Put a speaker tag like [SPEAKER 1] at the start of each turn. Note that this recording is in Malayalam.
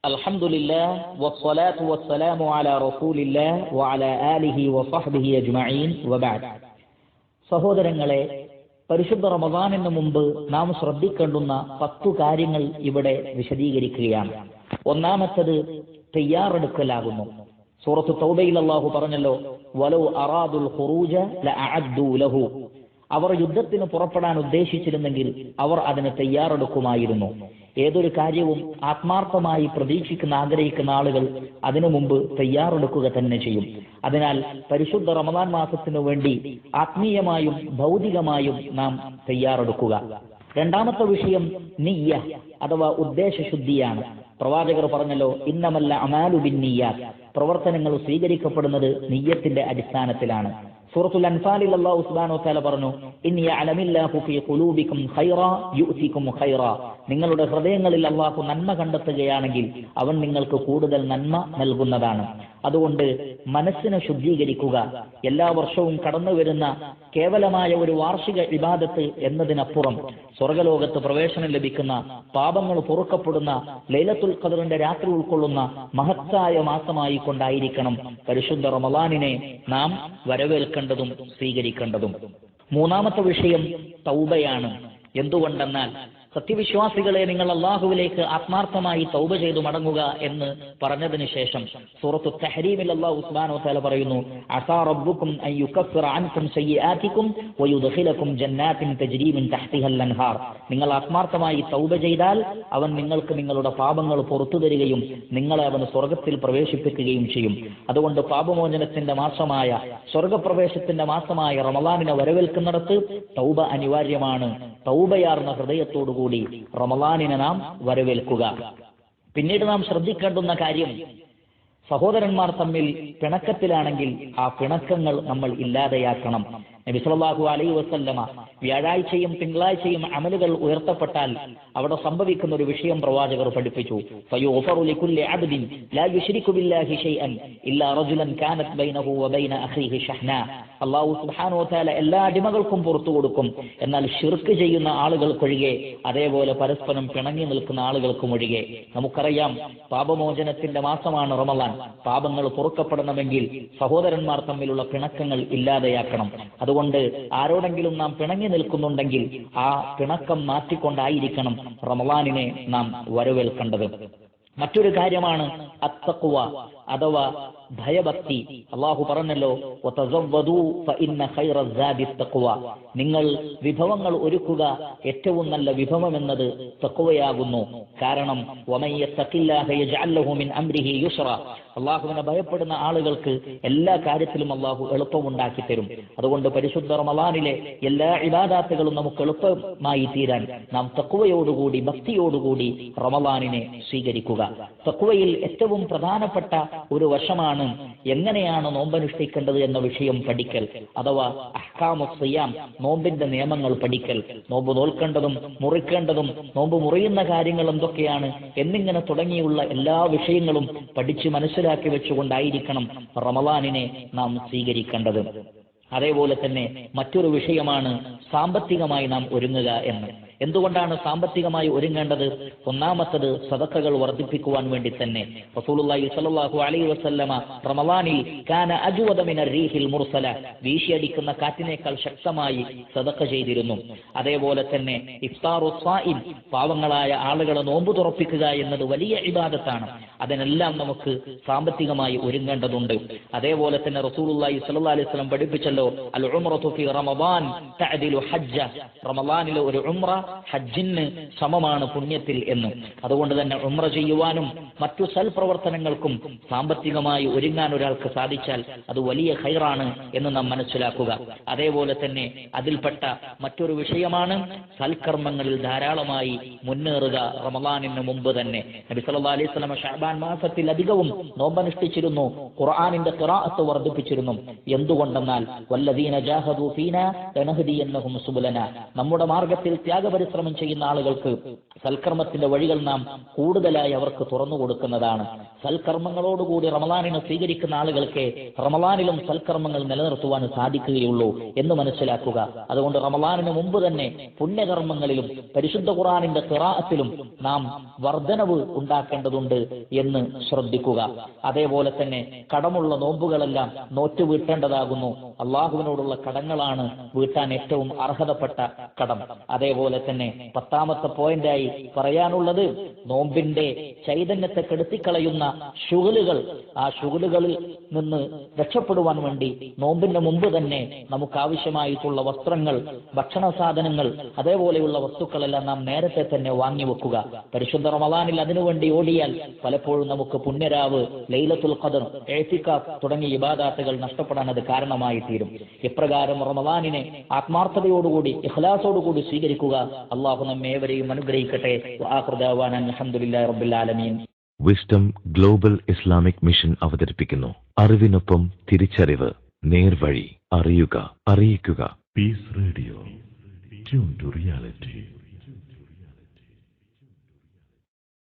[SPEAKER 1] അൽഹംദുലില്ലാഹ് വസ്സലാത്തു വസ്സലാമു അലാ റസൂലില്ലാഹ് വഅലാ ആലിഹി വസഹ്ബിഹി അജ്മഈൻ വബഅദ്. സഹോദരങ്ങളെ, പരിശുദ്ധ റമദാനിന് മുമ്പ് നാം ശ്രദ്ധിക്കേണ്ടുന്ന 10 കാര്യങ്ങൾ ഇവിടെ വിശദീകരിക്കുകയാണ്. ഒന്നാമത്തേത് തയ്യാറെടുക്കലാകുന്നു. സൂറത്ത് തൗബയിൽ അല്ലാഹു പറഞ്ഞല്ലോ, വലൗ അറാദുൽ ഖുറൂജ ലഅഅദ്ദൂ ലഹു. അവർ യുദ്ധത്തിന് പുറപ്പെടാൻ ഉദ്ദേശിച്ചിരുന്നെങ്കിൽ അവർ അതിന് തയ്യാറെടുക്കുമായിരുന്നു. ഏതൊരു കാര്യവും ആത്മാർത്ഥമായി പ്രതീക്ഷിക്കുന്ന ആഗ്രഹിക്കുന്ന ആളുകൾ അതിനു മുമ്പ് തയ്യാറെടുക്കുക തന്നെ ചെയ്യും. അതിനാൽ പരിശുദ്ധ റമദാൻ മാസത്തിനു വേണ്ടി ആത്മീയമായും ഭൗതികമായും നാം തയ്യാറെടുക്കുക. രണ്ടാമത്തെ വിഷയം നിയ്യ അഥവാ ഉദ്ദേശശുദ്ധിയാണ്. പ്രവാചകർ പറഞ്ഞല്ലോ, ഇന്നമല്ല അമാലു ബിന്നിയ്യാത്ത്, പ്രവർത്തനങ്ങൾ സ്വീകരിക്കപ്പെടുന്നത് നിയ്യത്തിന്റെ അടിസ്ഥാനത്തിലാണ്. സൂറത്തുൽ അൻഫാലിൽ അല്ലാഹു സുബ്ഹാനഹു വ തആല പറഞ്ഞു, ഇൻ യഅലമില്ലാഹു ഫീ ഖുലൂബികും ഖൈറാ യുഅതികും ഖൈറാ. നിങ്ങളുടെ ഹൃദയങ്ങളിൽ അല്ലാഹു നന്മ കണ്ടെത്തുകയാണെങ്കിൽ അവൻ നിങ്ങൾക്ക് കൂടുതൽ നന്മ നൽകുന്നതാണ്. അതുകൊണ്ട് മനസ്സിനെ ശുദ്ധീകരിക്കുക. എല്ലാ വർഷവും കടന്നു വരുന്ന കേവലമായ ഒരു വാർഷിക ഇബാദത്ത് എന്നതിനപ്പുറം സ്വർഗലോകത്ത് പ്രവേശനം ലഭിക്കുന്ന, പാപങ്ങൾ പൊറുക്കപ്പെടുന്ന, ലൈലത്തുൽ ഖദറിന്റെ രാത്രി ഉൾക്കൊള്ളുന്ന മഹത്തായ മാസമായി കൊണ്ടായിരിക്കണം പരിശുദ്ധ റമളാനിനെ നാം വരവേൽക്കേണ്ടതും സ്വീകരിക്കേണ്ടതും. മൂന്നാമത്തെ വിഷയം തൗബയാണ്. എന്തുകൊണ്ടെന്നാൽ, സത്യവിശ്വാസികളെ, നിങ്ങൾ അള്ളാഹുവിലേക്ക് ആത്മാർത്ഥമായി തൗബ ചെയ്തു മടങ്ങുക എന്ന് പറഞ്ഞതിന് ശേഷം സൂറത്തു തഹ്രീമിൽ അല്ലാഹു സുബ്ഹാനഹു വ തആല പറയുന്നു, അസാ റബ്ബുക്കും അൻ യുകഫിറ അൻകും സയ്യിആതികും വയുദ്ഖിലകും ജന്നാത്തിൻ തജ്രി മിൻ തഹ്തിഹൽ അൻഹാർ. നിങ്ങൾ ആത്മാർത്ഥമായി തൗബ ചെയ്താൽ അവൻ നിങ്ങൾക്ക് നിങ്ങളുടെ പാപങ്ങൾ പുറത്തു തരികയും നിങ്ങളെ അവൻ സ്വർഗത്തിൽ പ്രവേശിപ്പിക്കുകയും ചെയ്യും. അതുകൊണ്ട് പാപമോചനത്തിന്റെ മാസമായ, സ്വർഗപ്രവേശത്തിന്റെ മാസമായ റമളാനിനെ വരവേൽക്കുന്നിടത്ത് തൗബ അനിവാര്യമാണ്. തൗബയാർന്ന ഹൃദയത്തോടുകൂടി റമളാനിനെ നാം വരവേൽക്കുക. പിന്നീട് നാം ശ്രദ്ധിക്കേണ്ടുന്ന കാര്യം, സഹോദരന്മാർ തമ്മിൽ പിണക്കത്തിലാണെങ്കിൽ ആ പിണക്കങ്ങൾ നമ്മൾ ഇല്ലാതെയാക്കണം. നബി സല്ലല്ലാഹു അലൈഹി വസല്ലമ വ്യാഴാഴ്ചയും തിങ്കളാഴ്ചയും അമലുകൾ ഉയർത്തപ്പെട്ടാൽ അവിടെ സംഭവിക്കുന്ന ഒരു വിഷയം പ്രവാചകർ പഠിപ്പിച്ചു. ഫയുഗ്ഫറു ലികുല്ലി അബ്ദിൻ ലാ യുശ്രികു ബില്ലാഹി ശൈഅൻ ഇല്ലാ റജുലൻ കാനത് ബൈനഹു വബൈന അഖീഹി ഷഹ്നാ. അല്ലാഹു സുബ്ഹാനഹു വ തആല എല്ലാ അടിമകൾക്കും പുറത്തു കൊടുക്കും, എന്നാൽ ശിർക്ക് ചെയ്യുന്ന ആളുകൾക്കൊഴികെ, അതേപോലെ പരസ്പരം പിണങ്ങി നിൽക്കുന്ന ആളുകൾക്കും ഒഴികെ. നമുക്കറിയാം, പാപമോചനത്തിന്റെ മാസമാണ് റമളാൻ. പാപങ്ങൾ പൊറുക്കപ്പെടണമെങ്കിൽ സഹോദരന്മാർ തമ്മിലുള്ള പിണക്കങ്ങൾ ഇല്ലാതെയാക്കണം. അതുകൊണ്ട് ആരോടെങ്കിലും നാം പിണങ്ങി നിൽക്കുന്നുണ്ടെങ്കിൽ ആ പിണക്കം മാറ്റിക്കൊണ്ടായിരിക്കണം റമളാനിനെ നാം വരവേൽക്കേണ്ടത്. മറ്റൊരു കാര്യമാണ് അത്തഖ്വ അഥവാ ഭയഭക്തി. അല്ലാഹു പറഞ്ഞല്ലോ, വതസവ്വദൂ ഫഇന്ന ഖൈറസ് സാദി തഖ്വ. നിങ്ങൾ വിഭവങ്ങൾ ഒരുക്കുക, ഏറ്റവും നല്ല വിഭവം എന്നത് തഖ്വയാകുന്നു. കാരണം വമൻ യത്തഖില്ലാഹ യജ്അൽ ലഹു മിൻ അംരിഹി യുസ്റ. അല്ലാഹുവിനെ ഭയപ്പെടുന്ന ആളുകൾക്ക് എല്ലാ കാര്യത്തിലും അല്ലാഹു എളുപ്പമുണ്ടാക്കി തരും. അതുകൊണ്ട് പരിശുദ്ധ റമളാനിലെ എല്ലാ ഇബാദത്തുകളും നമുക്ക് എളുപ്പമായി തീരാൻ നാം തഖ്വയോടുകൂടി, ഭക്തിയോടുകൂടി റമളാനിനെ സ്വീകരിക്കുക. തഖ്വയിൽ ഏറ്റവും പ്രധാനപ്പെട്ട ഒരു വശമാണ് എങ്ങനെയാണ് നോമ്പനുഷ്ഠിക്കേണ്ടത് എന്ന വിഷയം പഠിക്കൽ, അഥവാ അഹ്കാമുസ് സിയാം, നോമ്പിന്റെ നിയമങ്ങൾ പഠിക്കൽ. നോമ്പ് നോൽക്കേണ്ടതും മുറിക്കേണ്ടതും നോമ്പ് മുറിയുന്ന കാര്യങ്ങൾ എന്തൊക്കെയാണ് എന്നിങ്ങനെ തുടങ്ങിയുള്ള എല്ലാ വിഷയങ്ങളും പഠിച്ച് മനസ്സിലാക്കി വെച്ചുകൊണ്ടായിരിക്കണം റമളാനിനെ നാം സ്വീകരിക്കേണ്ടത്. അതേപോലെ തന്നെ മറ്റൊരു വിഷയമാണ് സാമ്പത്തികമായി നാം ഒരുങ്ങുക എന്ന്. എന്തുകൊണ്ടാണ് സാമ്പത്തികമായി ഒരുങ്ങേണ്ടത്? ഒന്നാമത്തത് സദഖകൾ വർദ്ധിപ്പിക്കുവാൻ വേണ്ടി തന്നെ. റസൂലുള്ളാഹി സ്വല്ലല്ലാഹു അലൈഹി വസല്ലമ റമളാനിൽ കാന അജ്വദ മിനർ റീഹിൽ മുർസല, വീശിയടിക്കുന്ന കാറ്റിനേക്കാൾ ശക്തമായി സദഖ ചെയ്തിരുന്നു. അതേപോലെ തന്നെ ഇഫ്താറു സ്വായിം, പാവങ്ങളായ ആളുകളെ നോമ്പ് തുറപ്പിക്കുക എന്നത് വലിയ ഇബാദത്താണ്. അതിനെല്ലാം നമുക്ക് സാമ്പത്തികമായി ഒരുങ്ങേണ്ടതുണ്ട്. അതേപോലെ തന്നെ റസൂലുള്ളാഹി സ്വല്ലല്ലാഹു അലൈഹി വസല്ലം പഠിപ്പിച്ചല്ലോ, അൽ ഉംറതു ഫി റമളാൻ തഅദിലു ഹജ്ജ. റമളാനിലെ ഒരു ഉംറ ഹജ്ജിന് സമമാണ് പുണ്യത്തിൽ എന്ന്. അതുകൊണ്ട് തന്നെ ഉംറ ചെയ്യുവാനും മറ്റു സൽപ്രവർത്തനങ്ങൾക്കും സാമ്പത്തികമായി ഒരുങ്ങാൻ ഒരാൾക്ക് സാധിച്ചാൽ അത് വലിയ ഖൈറാണ് എന്ന് നാം മനസ്സിലാക്കുക. അതേപോലെ തന്നെ അതിൽപ്പെട്ട മറ്റൊരു വിഷയമാണ് സൽക്കർമ്മങ്ങളിൽ ധാരാളമായി മുന്നേറുക റമളാനിന് മുമ്പ് തന്നെ. നബി സല്ലല്ലാഹു അലൈഹി വസല്ലം ശഅബാൻ മാസത്തിൽ അധികവും നോമ്പനുഷ്ഠിച്ചിരുന്നു, ഖുർആനിന്റെ ഖിറാഅത്ത് വർദ്ധിപ്പിച്ചിരുന്നു. എന്തുകൊണ്ടെന്നാൽ വല്ലദീന ജാഹദൂ ഫീനാ ലനഹ്ദിയന്നഹും സുബുലനാ, നമ്മുടെ മാർഗത്തിൽ ത്യാഗം പരിശ്രമം ചെയ്യുന്ന ആളുകൾക്ക് സൽക്കർമ്മത്തിന്റെ വഴികൾ നാം കൂടുതലായി അവർക്ക് തുറന്നു കൊടുക്കുന്നതാണ്. സൽക്കർമ്മങ്ങളോടുകൂടി റമളാനിനെ സ്വീകരിക്കുന്ന ആളുകൾക്ക് റമളാനിലും സൽക്കർമ്മങ്ങൾ നിലനിർത്തുവാൻ സാധിക്കുകയുള്ളൂ എന്ന് മനസ്സിലാക്കുക. അതുകൊണ്ട് റമളാനിന് മുമ്പ് തന്നെ പുണ്യകർമ്മങ്ങളിലും പരിശുദ്ധ ഖുർആനിന്റെ ഖിറാഅത്തിലും നാം വർധനവ് ഉണ്ടാക്കേണ്ടതുണ്ട് എന്ന് ശ്രദ്ധിക്കുക. അതേപോലെ തന്നെ കടമുള്ള നോമ്പുകളെല്ലാം നോറ്റു വീട്ടേണ്ടതാകുന്നു. അള്ളാഹുവിനോടുള്ള കടങ്ങളാണ് വീട്ടാൻ ഏറ്റവും അർഹതപ്പെട്ട കടം. അതേപോലെ തന്നെ 10ാമത്തെ പോയിന്റായി പറയാനുള്ളത് നോമ്പിന്റെ ചൈതന്യത്തെ കെടുത്തിക്കളയുന്ന ശുഗലുകൾ, ആ ശുഗലുകളിൽ നിന്ന് രക്ഷപ്പെടുവാൻ വേണ്ടി നോമ്പിന്റെ മുമ്പ് തന്നെ നമുക്ക് ആവശ്യമായിട്ടുള്ള വസ്ത്രങ്ങൾ, ഭക്ഷണ സാധനങ്ങൾ, അതേപോലെയുള്ള വസ്തുക്കളെല്ലാം നാം നേരത്തെ തന്നെ വാങ്ങിവെക്കുക. പരിശുദ്ധ റമളാനിൽ അതിനുവേണ്ടി ഓടിയാൽ പലപ്പോഴും നമുക്ക് പുണ്യരാവ്, ലൈലത്തുൽ ഖദർ, ഇഅ്തികാഫ് തുടങ്ങിയ ഇബാദാത്തുകൾ നഷ്ടപ്പെടാൻ അത് കാരണമായി തീരും. ഇപ്രകാരം റമളാനിനെ ആത്മാർത്ഥതയോടുകൂടി ഇഖ്ലാസോടുകൂടി സ്വീകരിക്കുക. അള്ളാഹു നമ്മേവരെയും അനുഗ്രഹിക്കട്ടെ. വആഖിറു ദഅവാനാ അൽഹംദുലില്ലാഹി റബ്ബിൽ ആലമീൻ.
[SPEAKER 2] വിസ്ഡം ഗ്ലോബൽ ഇസ്ലാമിക് മിഷൻ അവതരിപ്പിക്കുന്നു അറിവിനൊപ്പം തിരിച്ചറിവ്, നേർവഴി, അറിയുക, അറിയിക്കുക. Peace radio, tune to reality.